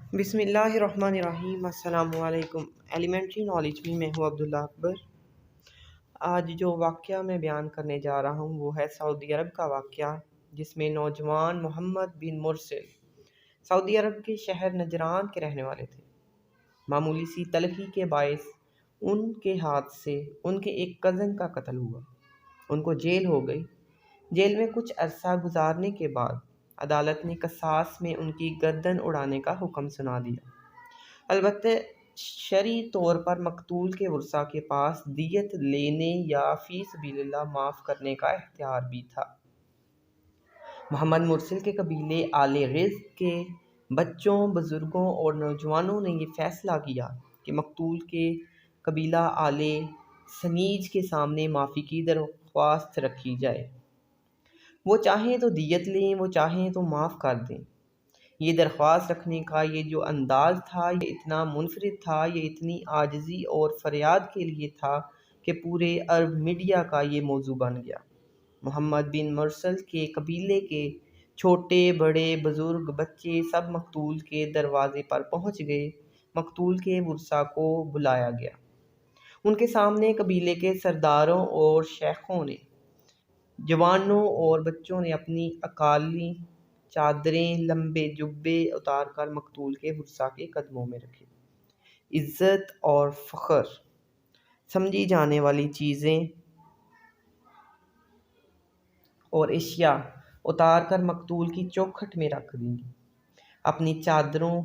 बिस्मिल्लाहिर्रहमानिर्रहीम। अस्सलाम वालेकुम। एलिमेंट्री नॉलेज में मैं हूँ अब्दुल्ला अकबर। आज जो वाक़या मैं बयान करने जा रहा हूँ वो है सऊदी अरब का वाक़या, जिसमें नौजवान मोहम्मद बिन मुरसिल सऊदी अरब के शहर नजरान के रहने वाले थे। मामूली सी तलखी के बायस उनके हाथ से उनके एक कज़न का कत्ल हुआ। उनको जेल हो गई। जेल में कुछ अरसा गुजारने के बाद अदालत ने कसास में उनकी गर्दन उड़ाने का हुक्म सुना दिया। अलबत्ते शरई तौर पर मकतूल के वरसा के पास दियत लेने या फी सबीलिल्लाह माफ़ करने का इख्तियार भी था। मोहम्मद मुरसिल के कबीले आले रिज़्क़ के बच्चों, बुज़ुर्गों और नौजवानों ने यह फ़ैसला किया कि मकतूल के कबीला आले सनीज के सामने माफ़ी की दरख्वास्त रखी जाए। वो चाहें तो दियत लें, वो चाहें तो माफ़ कर दें। ये दरख्वास्त रखने का ये जो अंदाज़ था, ये इतना मुनफरिद था, ये इतनी आजिज़ी और फरियाद के लिए था कि पूरे अरब मीडिया का ये मौजू बन गया। मोहम्मद बिन मुरसिल के कबीले के छोटे बड़े बुज़ुर्ग बच्चे सब मकतूल के दरवाज़े पर पहुँच गए। मकतूल के वरसा को बुलाया गया। उनके सामने कबीले के सरदारों और शेखों ने, जवानों और बच्चों ने अपनी अकाली चादरें, लंबे जुब्बे उतार कर मकतूल के वरसा के कदमों में रखे। इज़्ज़त और फ़ख्र समझी जाने वाली चीज़ें और अशिया उतार कर मकतूल की चौखट में रख दी। अपनी चादरों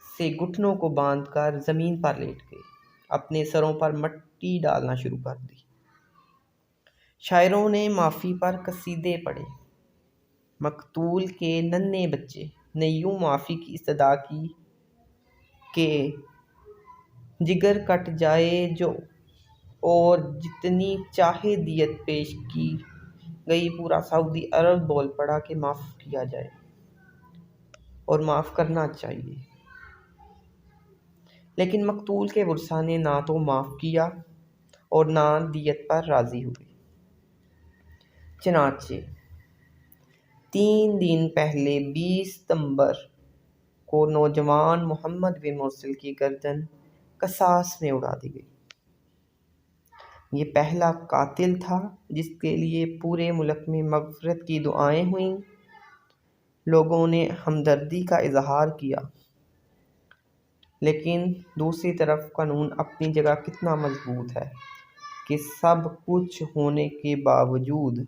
से घुटनों को बांधकर ज़मीन पर लेट गए। अपने सरों पर मट्टी डालना शुरू कर दी। शायरों ने माफ़ी पर कसीदे पढ़े। मकतूल के नन्हे बच्चे ने यूं माफ़ी की इस्तदा की कि जिगर कट जाए जो, और जितनी चाहे दियत पेश की गई। पूरा सऊदी अरब बोल पड़ा कि माफ़ किया जाए और माफ़ करना चाहिए। लेकिन मकतूल के वरसा ने ना तो माफ़ किया और ना दियत पर राज़ी हुए। चनाचे 3 दिन पहले 20 सितंबर को नौजवान मोहम्मद बिन मुरसिल की गर्दन कसास में उड़ा दी गई। ये पहला कातिल था जिसके लिए पूरे मुल्क में मग़फ़िरत की दुआएं हुईं। लोगों ने हमदर्दी का इजहार किया। लेकिन दूसरी तरफ कानून अपनी जगह कितना मजबूत है कि सब कुछ होने के बावजूद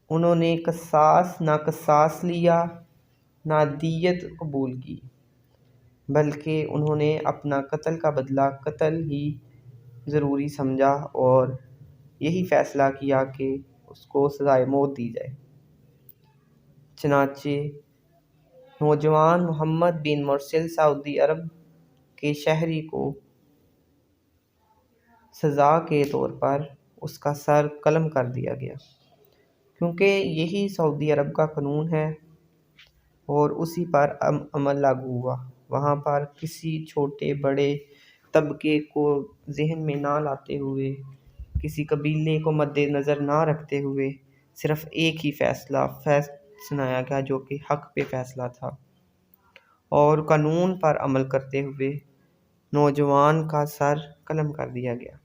उन्होंने ना कसास लिया, ना दियत कबूल की, बल्कि उन्होंने अपना कत्ल का बदला कत्ल ही ज़रूरी समझा और यही फ़ैसला किया कि उसको सज़ाए मौत दी जाए। चनाचे नौजवान मोहम्मद बिन मुरसिल सऊदी अरब के शहरी को सज़ा के तौर पर उसका सर कलम कर दिया गया, क्योंकि यही सऊदी अरब का कानून है और उसी पर अमल लागू हुआ। वहाँ पर किसी छोटे बड़े तबके को जहन में ना लाते हुए, किसी कबीले को मद्देनज़र ना रखते हुए सिर्फ़ एक ही फ़ैसला सुनाया गया जो कि हक़ पे फ़ैसला था, और कानून पर अमल करते हुए नौजवान का सर कलम कर दिया गया।